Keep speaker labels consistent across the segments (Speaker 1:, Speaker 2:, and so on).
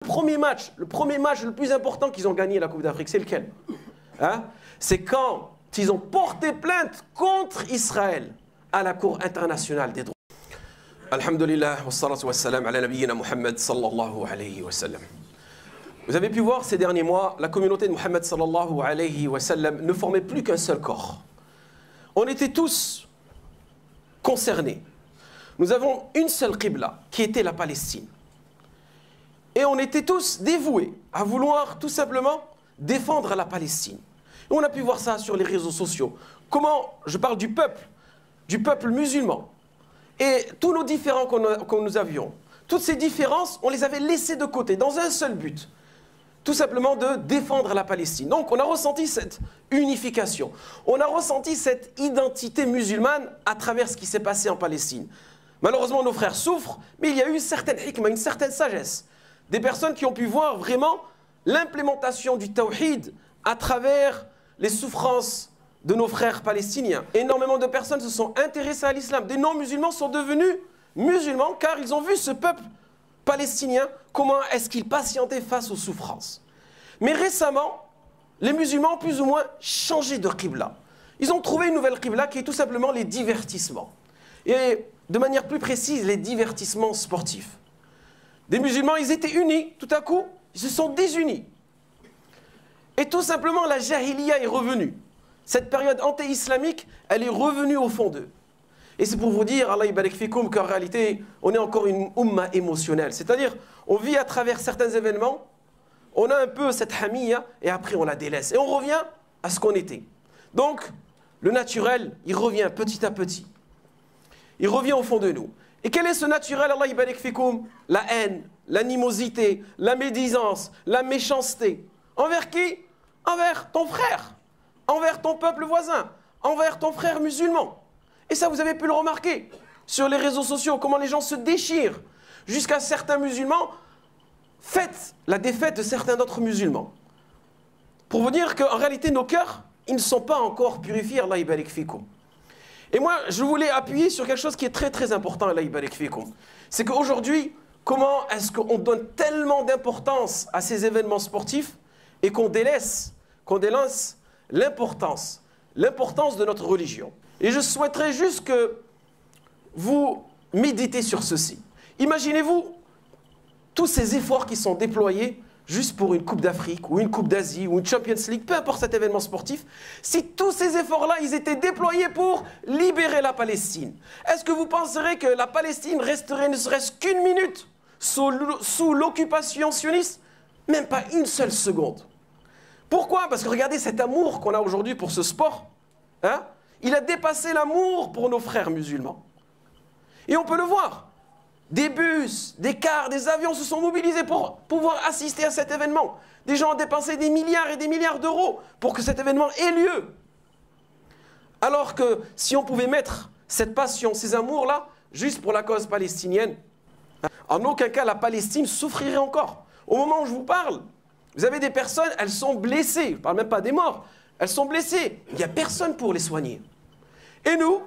Speaker 1: Le premier match le plus important qu'ils ont gagné la Coupe d'Afrique, c'est lequel? Hein? C'est quand ils ont porté plainte contre Israël à la Cour internationale des droits. Alhamdulillah, wassalatu wassalam ala nabiyyina Muhammad sallallahu alayhi wa sallam. Vous avez pu voir ces derniers mois, la communauté de Muhammad sallallahu alayhi wa sallam ne formait plus qu'un seul corps. On était tous concernés. Nous avons une seule qibla, qui était la Palestine. Et on était tous dévoués à vouloir tout simplement défendre la Palestine. Et on a pu voir ça sur les réseaux sociaux. Comment, je parle du peuple musulman. Et tous nos différends que nous avions, toutes ces différences, on les avait laissées de côté dans un seul but. Tout simplement de défendre la Palestine. Donc on a ressenti cette unification. On a ressenti cette identité musulmane à travers ce qui s'est passé en Palestine. Malheureusement, nos frères souffrent, mais il y a eu une certaine hikmah, une certaine sagesse. Des personnes qui ont pu voir vraiment l'implémentation du tawhid à travers les souffrances de nos frères palestiniens. Énormément de personnes se sont intéressées à l'islam. Des non-musulmans sont devenus musulmans car ils ont vu ce peuple palestinien, comment est-ce qu'il patientait face aux souffrances. Mais récemment, les musulmans ont plus ou moins changé de qibla. Ils ont trouvé une nouvelle qibla qui est tout simplement les divertissements. Et de manière plus précise, les divertissements sportifs. Des musulmans, ils étaient unis, tout à coup, ils se sont désunis. Et tout simplement, la jahiliya est revenue. Cette période anti-islamique, elle est revenue au fond d'eux. Et c'est pour vous dire, Allah yabarak fikoum, qu'en réalité, on est encore une umma émotionnelle. C'est-à-dire, on vit à travers certains événements, on a un peu cette hamiyya, et après on la délaisse. Et on revient à ce qu'on était. Donc, le naturel, il revient petit à petit. Il revient au fond de nous. Et quel est ce naturel, Allah yabarak fikoum? La haine, l'animosité, la médisance, la méchanceté. Envers qui? Envers ton frère, envers ton peuple voisin, envers ton frère musulman. Et ça, vous avez pu le remarquer sur les réseaux sociaux, comment les gens se déchirent. Jusqu'à certains musulmans fêtent la défaite de certains d'autres musulmans. Pour vous dire qu'en réalité, nos cœurs, ils ne sont pas encore purifiés, Allah yabarak fikoum. Et moi, je voulais appuyer sur quelque chose qui est très très important, Allah yabarak fikoum. C'est qu'aujourd'hui, comment est-ce qu'on donne tellement d'importance à ces événements sportifs et qu'on délaisse l'importance de notre religion. Et je souhaiterais juste que vous méditez sur ceci. Imaginez-vous tous ces efforts qui sont déployés juste pour une Coupe d'Afrique ou une Coupe d'Asie ou une Champions League, peu importe cet événement sportif, si tous ces efforts-là, ils étaient déployés pour libérer la Palestine, est-ce que vous penserez que la Palestine resterait ne serait-ce qu'une minute sous l'occupation sioniste? Même pas une seule seconde. Pourquoi? Parce que regardez cet amour qu'on a aujourd'hui pour ce sport. Hein? Il a dépassé l'amour pour nos frères musulmans. Et on peut le voir. Des bus, des cars, des avions se sont mobilisés pour pouvoir assister à cet événement. Des gens ont dépensé des milliards et des milliards d'euros pour que cet événement ait lieu. Alors que si on pouvait mettre cette passion, ces amours-là, juste pour la cause palestinienne, en aucun cas la Palestine souffrirait encore. Au moment où je vous parle, vous avez des personnes, elles sont blessées. Je ne parle même pas des morts. Elles sont blessées. Il n'y a personne pour les soigner. Et nous,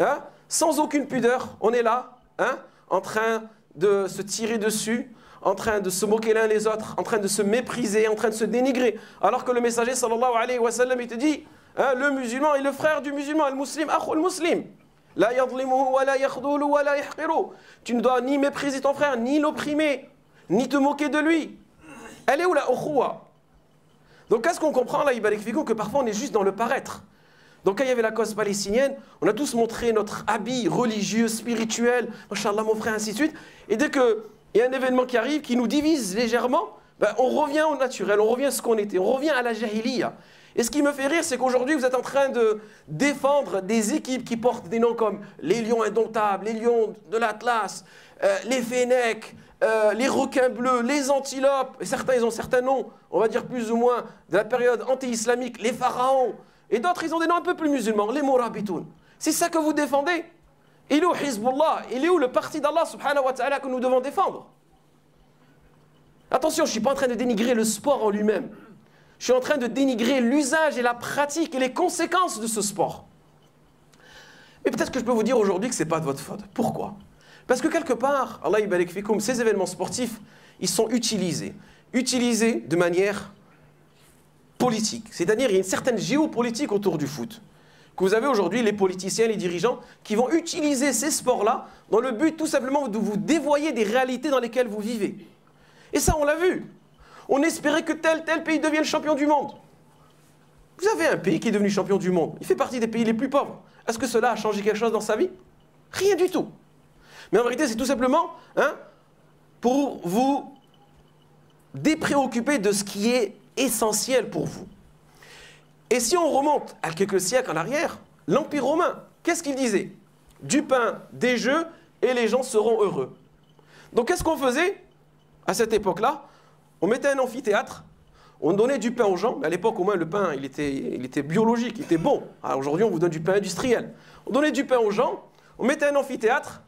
Speaker 1: hein, sans aucune pudeur, on est là, hein, en train de se tirer dessus, en train de se moquer l'un les autres, en train de se mépriser, en train de se dénigrer. Alors que le messager, sallallahu alayhi wa sallam, il te dit, hein, le musulman est le frère du musulman, le muslim, akhul muslim. La yadlimuhu wa la yakhdulu wa la yahqiru. Tu ne dois ni mépriser ton frère, ni l'opprimer, ni te moquer de lui. Elle est où la ukhuwa? Donc qu'est-ce qu'on comprend là, Ibarak Fikoum, que parfois on est juste dans le paraître. Donc quand il y avait la cause palestinienne, on a tous montré notre habit religieux, spirituel, Masha'Allah mon frère, ainsi de suite. Et dès qu'il y a un événement qui arrive, qui nous divise légèrement, ben, on revient au naturel, on revient à ce qu'on était, on revient à la jahiliya. Et ce qui me fait rire, c'est qu'aujourd'hui vous êtes en train de défendre des équipes qui portent des noms comme les Lions Indomptables, les Lions de l'Atlas, les Fennecs, les requins bleus, les antilopes, et certains ils ont certains noms, on va dire plus ou moins de la période anti-islamique, les pharaons, et d'autres ils ont des noms un peu plus musulmans, les mourabitoun. C'est ça que vous défendez? Il est où Hizbullah? Il est où le parti d'Allah subhanahu wa ta'ala que nous devons défendre? Attention, je ne suis pas en train de dénigrer le sport en lui-même. Je suis en train de dénigrer l'usage et la pratique et les conséquences de ce sport. Et peut-être que je peux vous dire aujourd'hui que ce n'est pas de votre faute. Pourquoi? Parce que quelque part, Allah yabarak fikoum, ces événements sportifs, ils sont utilisés. Utilisés de manière politique. C'est-à-dire il y a une certaine géopolitique autour du foot. Que vous avez aujourd'hui les politiciens, les dirigeants qui vont utiliser ces sports-là dans le but tout simplement de vous dévoyer des réalités dans lesquelles vous vivez. Et ça, on l'a vu. On espérait que tel pays devienne champion du monde. Vous avez un pays qui est devenu champion du monde. Il fait partie des pays les plus pauvres. Est-ce que cela a changé quelque chose dans sa vie? Rien du tout. Mais en vérité, c'est tout simplement pour vous dépréoccuper de ce qui est essentiel pour vous. Et si on remonte à quelques siècles en arrière, l'Empire romain, qu'est-ce qu'il disait? Du pain, des jeux, et les gens seront heureux. Donc qu'est-ce qu'on faisait à cette époque-là? On mettait un amphithéâtre, on donnait du pain aux gens. Mais à l'époque, au moins, le pain, il était biologique, il était bon. Aujourd'hui, on vous donne du pain industriel. On donnait du pain aux gens, on mettait un amphithéâtre,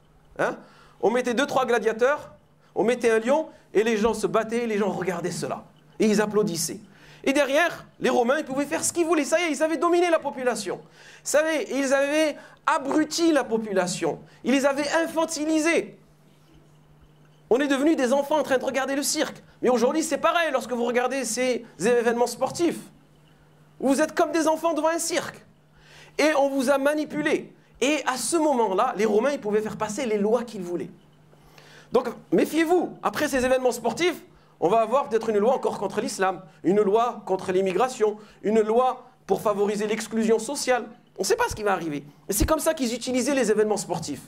Speaker 1: on mettait 2-3 gladiateurs, on mettait un lion, et les gens se battaient, les gens regardaient cela. Et ils applaudissaient. Et derrière, les Romains, ils pouvaient faire ce qu'ils voulaient. Ça y est, ils avaient dominé la population. Vous savez, ils avaient abruti la population. Ils les avaient infantilisés. On est devenus des enfants en train de regarder le cirque. Mais aujourd'hui, c'est pareil lorsque vous regardez ces événements sportifs. Vous êtes comme des enfants devant un cirque. Et on vous a manipulé. Et à ce moment-là, les Romains, ils pouvaient faire passer les lois qu'ils voulaient. Donc, méfiez-vous. Après ces événements sportifs, on va avoir peut-être une loi encore contre l'islam, une loi contre l'immigration, une loi pour favoriser l'exclusion sociale. On ne sait pas ce qui va arriver. Mais c'est comme ça qu'ils utilisaient les événements sportifs.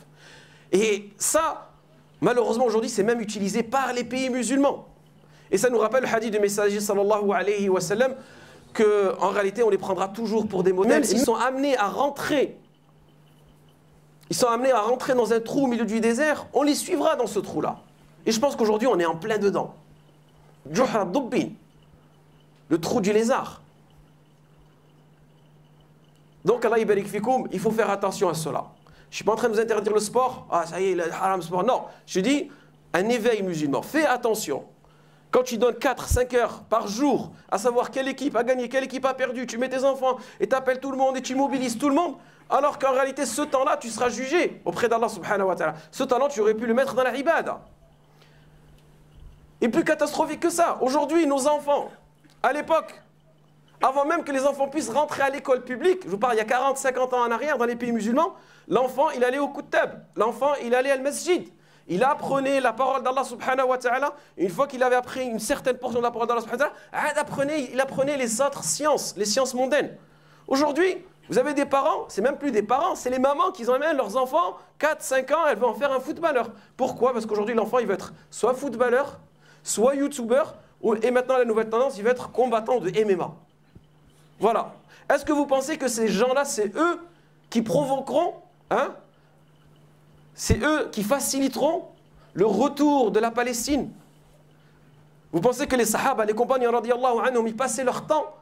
Speaker 1: Et ça, malheureusement aujourd'hui, c'est même utilisé par les pays musulmans. Et ça nous rappelle le hadith du messager sallallahu alayhi wa sallam qu'en réalité, on les prendra toujours pour des modèles. Même s'ils sont amenés à rentrer, dans un trou au milieu du désert, on les suivra dans ce trou-là. Et je pense qu'aujourd'hui, on est en plein dedans. Juhra Dubbin, le trou du lézard. Donc, Allah yabarik fikoum, il faut faire attention à cela. Je ne suis pas en train de vous interdire le sport. Ah, ça y est, le haram sport. Non, je dis un éveil musulman. Fais attention. Quand tu donnes 4-5 heures par jour à savoir quelle équipe a gagné, quelle équipe a perdu, tu mets tes enfants et tu appelles tout le monde et tu mobilises tout le monde, alors qu'en réalité, ce temps-là, tu seras jugé auprès d'Allah subhanahu wa ta'ala. Ce temps-là, tu aurais pu le mettre dans la ibada. Et plus catastrophique que ça, aujourd'hui, nos enfants, à l'époque, avant même que les enfants puissent rentrer à l'école publique, je vous parle il y a 40-50 ans en arrière, dans les pays musulmans, l'enfant, il allait au Kuttab, l'enfant, il allait à al-Masjid. Il apprenait la parole d'Allah subhanahu wa ta'ala. Une fois qu'il avait appris une certaine portion de la parole d'Allah subhanahu wa ta'ala, il apprenait les autres sciences, les sciences mondaines. Aujourd'hui, vous avez des parents, c'est même plus des parents, c'est les mamans qui emmènent leurs enfants, 4-5 ans, elles vont en faire un footballeur. Pourquoi? Parce qu'aujourd'hui, l'enfant, il veut être soit footballeur, soit youtubeur, et maintenant la nouvelle tendance, il va être combattant de MMA. Voilà. Est-ce que vous pensez que ces gens-là, c'est eux qui provoqueront, c'est eux qui faciliteront le retour de la Palestine? Vous pensez que les sahaba, les compagnons radiyallahu anhum, ils passaient leur temps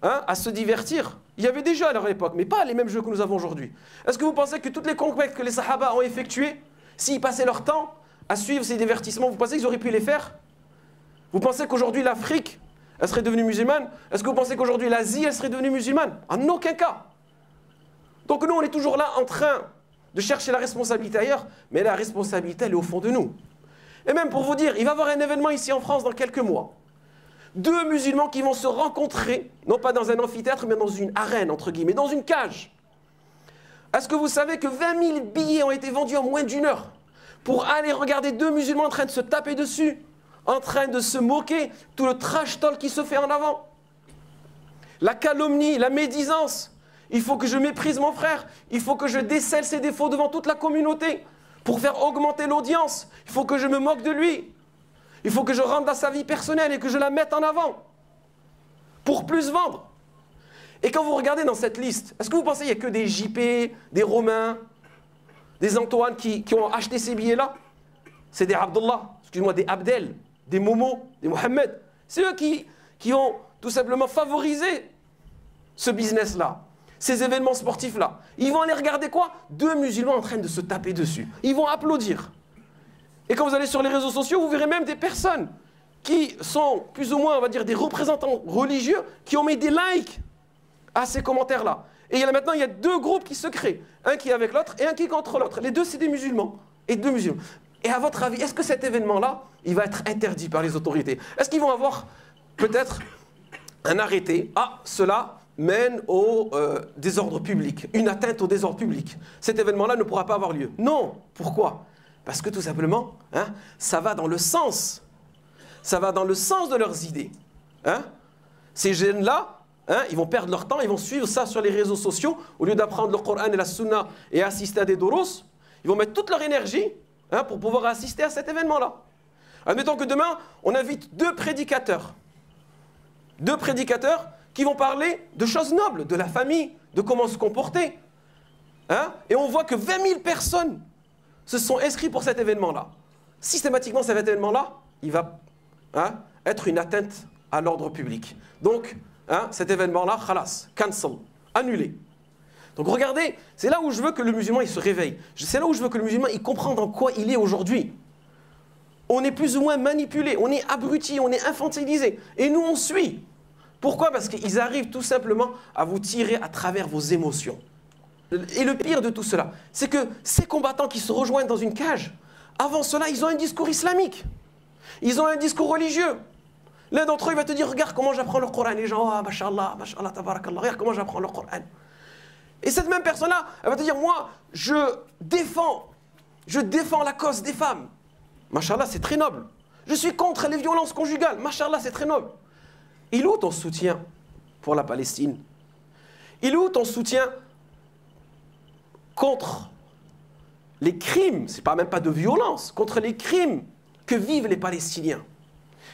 Speaker 1: à se divertir? Il y avait déjà à leur époque, mais pas les mêmes jeux que nous avons aujourd'hui. Est-ce que vous pensez que toutes les conquêtes que les sahaba ont effectuées, s'ils passaient leur temps à suivre ces divertissements, vous pensez qu'ils auraient pu les faire? Vous pensez qu'aujourd'hui l'Afrique, elle serait devenue musulmane? Est-ce que vous pensez qu'aujourd'hui l'Asie, elle serait devenue musulmane? En aucun cas. Donc nous, on est toujours là en train de chercher la responsabilité ailleurs, mais la responsabilité, elle est au fond de nous. Et même pour vous dire, il va y avoir un événement ici en France dans quelques mois. 2 musulmans qui vont se rencontrer, non pas dans un amphithéâtre, mais dans une arène, entre guillemets, dans une cage. Est-ce que vous savez que 20 000 billets ont été vendus en moins d'1 heure pour aller regarder 2 musulmans en train de se taper dessus, en train de se moquer, tout le trash talk qui se fait en avant? La calomnie, la médisance. Il faut que je méprise mon frère. Il faut que je décèle ses défauts devant toute la communauté pour faire augmenter l'audience. Il faut que je me moque de lui. Il faut que je rentre dans sa vie personnelle et que je la mette en avant pour plus vendre. Et quand vous regardez dans cette liste, est-ce que vous pensez qu'il n'y a que des JP, des Romains, des Antoine qui ont acheté ces billets-là? C'est des Abdullah, excuse-moi, des Abdel, des Momo, des Mohamed. C'est eux qui ont tout simplement favorisé ce business-là, ces événements sportifs-là. Ils vont aller regarder quoi? 2 musulmans en train de se taper dessus. Ils vont applaudir. Et quand vous allez sur les réseaux sociaux, vous verrez même des personnes qui sont plus ou moins, on va dire, des représentants religieux qui ont mis des likes à ces commentaires-là. Et maintenant, il y a 2 groupes qui se créent. Un qui est avec l'autre et un qui est contre l'autre. Les 2, c'est des musulmans. Et 2 musulmans. Et à votre avis, est-ce que cet événement-là, il va être interdit par les autorités? Est-ce qu'ils vont avoir peut-être un arrêté? Ah, cela mène au désordre public, une atteinte au désordre public. Cet événement-là ne pourra pas avoir lieu. Non. Pourquoi? Parce que tout simplement, hein, ça va dans le sens de leurs idées. Hein? Ces jeunes-là, hein, ils vont perdre leur temps, ils vont suivre ça sur les réseaux sociaux, au lieu d'apprendre le Coran et la Sunna et assister à des doros, ils vont mettre toute leur énergie, hein, pour pouvoir assister à cet événement-là. Admettons que demain, on invite deux prédicateurs qui vont parler de choses nobles, de la famille, de comment se comporter. Hein? Et on voit que 20 000 personnes se sont inscrites pour cet événement-là. Systématiquement, cet événement-là, il va, hein, être une atteinte à l'ordre public. Donc, hein, cet événement-là, khalas, cancel, annulé. Donc regardez, c'est là où je veux que le musulman il se réveille. C'est là où je veux que le musulman il comprenne dans quoi il est aujourd'hui. On est plus ou moins manipulé, on est abruti, on est infantilisé. Et nous, on suit. Pourquoi? Parce qu'ils arrivent tout simplement à vous tirer à travers vos émotions. Et le pire de tout cela, c'est que ces combattants qui se rejoignent dans une cage, avant cela, ils ont un discours islamique. Ils ont un discours religieux. L'un d'entre eux, il va te dire, regarde comment j'apprends le Coran. Les gens, ah, mashallah, mashallah, tabarakallah, regarde comment j'apprends le Coran. Et cette même personne-là, elle va te dire, moi, je défends la cause des femmes. Mashallah, c'est très noble. Je suis contre les violences conjugales. Mashallah, c'est très noble. Il est où ton soutien pour la Palestine? Il est où ton soutien contre les crimes, c'est pas même pas de violence, contre les crimes que vivent les Palestiniens?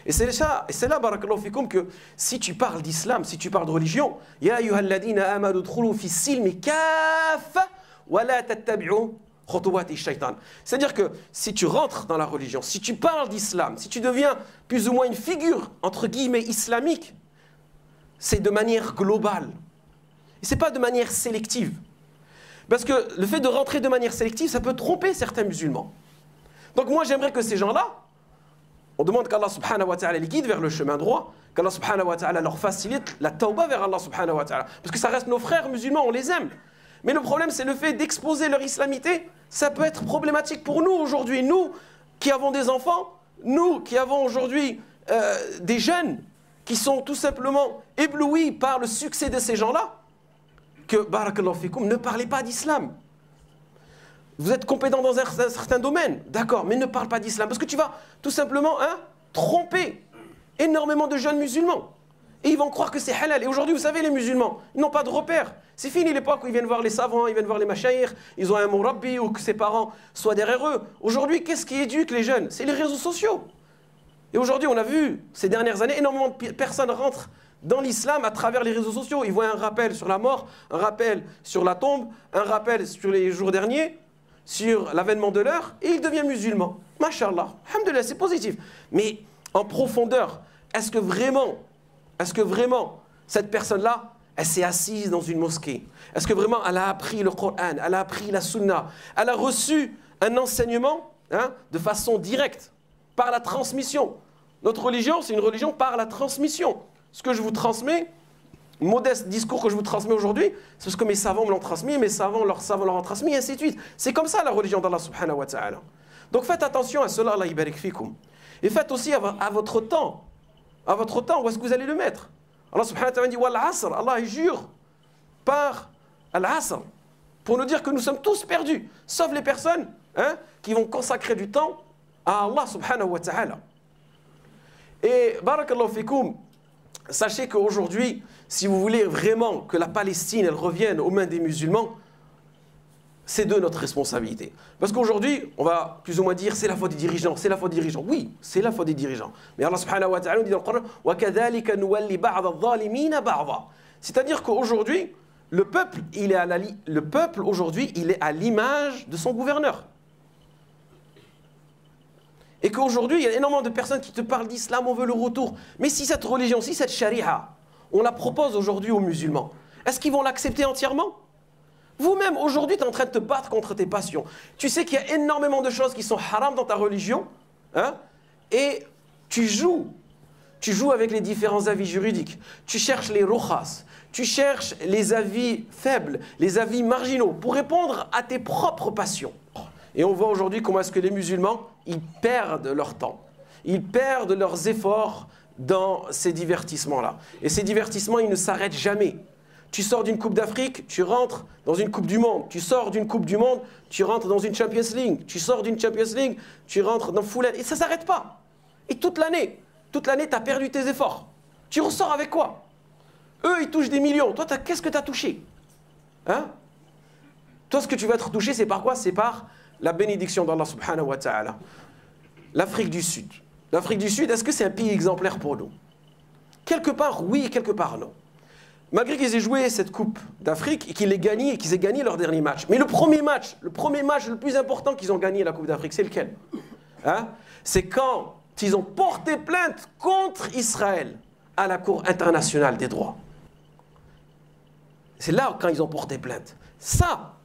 Speaker 1: Et c'est là, barakallahu fikoum, que si tu parles d'islam, si tu parles de religion, ya ayyuhalladhina amanu dkhulu fi silmi kaffa wa la tattabi'u khutuwati shaytan. C'est-à-dire que si tu rentres dans la religion, si tu parles d'islam, si tu deviens plus ou moins une figure entre guillemets islamique, c'est de manière globale. Et c'est pas de manière sélective. Parce que le fait de rentrer de manière sélective, ça peut tromper certains musulmans. Donc moi j'aimerais que ces gens-là, on demande qu'Allah subhanahu wa ta'ala les guide vers le chemin droit, qu'Allah subhanahu wa ta'ala leur facilite la tawbah vers Allah subhanahu wa ta'ala. Parce que ça reste nos frères musulmans, on les aime. Mais le problème, c'est le fait d'exposer leur islamité, ça peut être problématique pour nous aujourd'hui. Nous qui avons des enfants, nous qui avons aujourd'hui des jeunes qui sont tout simplement éblouis par le succès de ces gens-là, que, barakallahu fikoum, ne parlez pas d'islam. Vous êtes compétent dans un certain domaine, d'accord, mais ne parle pas d'islam. Parce que tu vas tout simplement tromper énormément de jeunes musulmans. Et ils vont croire que c'est halal. Et aujourd'hui, vous savez, les musulmans, ils n'ont pas de repères. C'est fini l'époque où ils viennent voir les savants, ils viennent voir les mashayikh, ils ont un mourabbi ou que ses parents soient derrière eux. Aujourd'hui, qu'est-ce qui éduque les jeunes? C'est les réseaux sociaux. Et aujourd'hui, on a vu, ces dernières années, énormément de personnes rentrent dans l'islam à travers les réseaux sociaux. Ils voient un rappel sur la mort, un rappel sur la tombe, un rappel sur les jours derniers, sur l'avènement de l'heure, et ils deviennent musulmans. Mashallah, alhamdoulilah, c'est positif. Mais en profondeur, est-ce que vraiment cette personne-là, elle s'est assise dans une mosquée? Est-ce que vraiment elle a appris le Coran, elle a appris la Sunna, elle a reçu un enseignement de façon directe, par la transmission? Notre religion, c'est une religion par la transmission. Ce que je vous transmets, modeste discours que je vous transmets aujourd'hui, c'est ce que mes savants me l'ont transmis, mes savants leur ont transmis, et ainsi de suite. C'est comme ça la religion d'Allah subhanahu wa ta'ala. Donc faites attention à cela, Allah yibarik fikoum. Et faites aussi à votre temps, où est-ce que vous allez le mettre? Allah subhanahu wa ta'ala dit wal asr, Allah jure par al-asr, pour nous dire que nous sommes tous perdus, sauf les personnes qui vont consacrer du temps à Allah subhanahu wa ta'ala. Et barakallahu fikoum, sachez qu'aujourd'hui, si vous voulez vraiment que la Palestine elle revienne aux mains des musulmans, c'est de notre responsabilité. Parce qu'aujourd'hui, on va plus ou moins dire c'est la faute des dirigeants, c'est la faute des dirigeants. Oui, c'est la faute des dirigeants. Mais Allah subhanahu wa ta'ala nous dit dans le Coran وَكَذَلِكَ نُوَلِّ بَعْضَ الظَّالِمِينَ بَعْضًا. C'est-à-dire qu'aujourd'hui, le peuple aujourd'hui, il est à l'image de son gouverneur. Et qu'aujourd'hui, il y a énormément de personnes qui te parlent d'islam, on veut le retour. Mais si cette religion, si cette charia, on la propose aujourd'hui aux musulmans, est-ce qu'ils vont l'accepter entièrement? Vous-même, aujourd'hui, tu es en train de te battre contre tes passions. Tu sais qu'il y a énormément de choses qui sont haram dans ta religion, et tu joues avec les différents avis juridiques. Tu cherches les rukhas, tu cherches les avis faibles, les avis marginaux, pour répondre à tes propres passions. Et on voit aujourd'hui comment est-ce que les musulmans, ils perdent leur temps. Ils perdent leurs efforts dans ces divertissements-là. Et ces divertissements, ils ne s'arrêtent jamais. Tu sors d'une Coupe d'Afrique, tu rentres dans une Coupe du Monde. Tu sors d'une Coupe du Monde, tu rentres dans une Champions League. Tu sors d'une Champions League, tu rentres dans Fulham. Et ça ne s'arrête pas. Et toute l'année, tu as perdu tes efforts. Tu ressors avec quoi? Eux, ils touchent des millions. Toi, qu'est-ce que tu as touché? Hein? Toi, ce que tu vas être touché, c'est par quoi? C'est par la bénédiction d'Allah subhanahu wa ta'ala. L'Afrique du Sud. L'Afrique du Sud, est-ce que c'est un pays exemplaire pour nous? Quelque part, oui, quelque part, non. Malgré qu'ils aient joué cette Coupe d'Afrique et qu'ils aient gagné leur dernier match. Mais le premier match le plus important qu'ils ont gagné la Coupe d'Afrique, c'est lequel? Hein? C'est quand ils ont porté plainte contre Israël à la Cour internationale des droits. C'est là quand ils ont porté plainte. Ça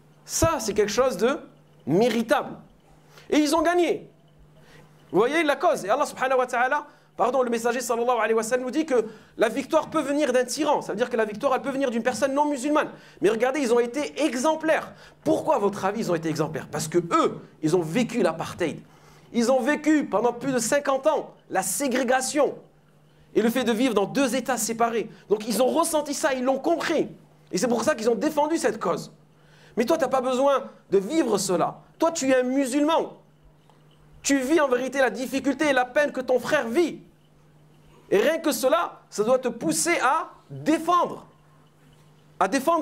Speaker 1: c'est quelque chose de méritable. Et ils ont gagné. Vous voyez la cause. Et Allah subhanahu wa ta'ala, le messager sallallahu alayhi wa sallam nous dit que la victoire peut venir d'un tyran. Ça veut dire que la victoire, elle peut venir d'une personne non musulmane. Mais regardez, ils ont été exemplaires. Pourquoi, à votre avis, ils ont été exemplaires? Parce que eux, ils ont vécu l'apartheid. Ils ont vécu pendant plus de 50 ans la ségrégation et le fait de vivre dans deux États séparés. Donc ils ont ressenti ça, ils l'ont compris. Et c'est pour ça qu'ils ont défendu cette cause. Mais toi, tu n'as pas besoin de vivre cela. Toi, tu es un musulman. Tu vis en vérité la difficulté et la peine que ton frère vit. Et rien que cela, ça doit te pousser à défendre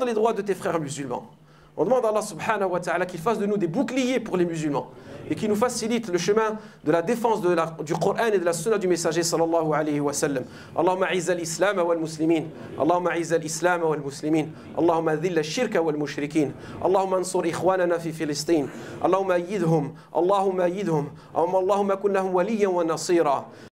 Speaker 1: les droits de tes frères musulmans. On demande à Allah subhanahu wa ta'ala qu'il fasse de nous des boucliers pour les musulmans et qu'il nous facilite le chemin de la défense du Coran et de la sunna du messager sallallahu alayhi wa sallam. Allahumma a'izz al-islam wal muslimin. Allahumma a'izz al-islam wal muslimin. Allahumma adhill ash-shirka wal mushrikin. Allahumma ansur ikhwanana fi Filistin. Allahumma ayyidhum. Allahumma ayyidhum. Allahumma kun lahum waliyan wa nasira.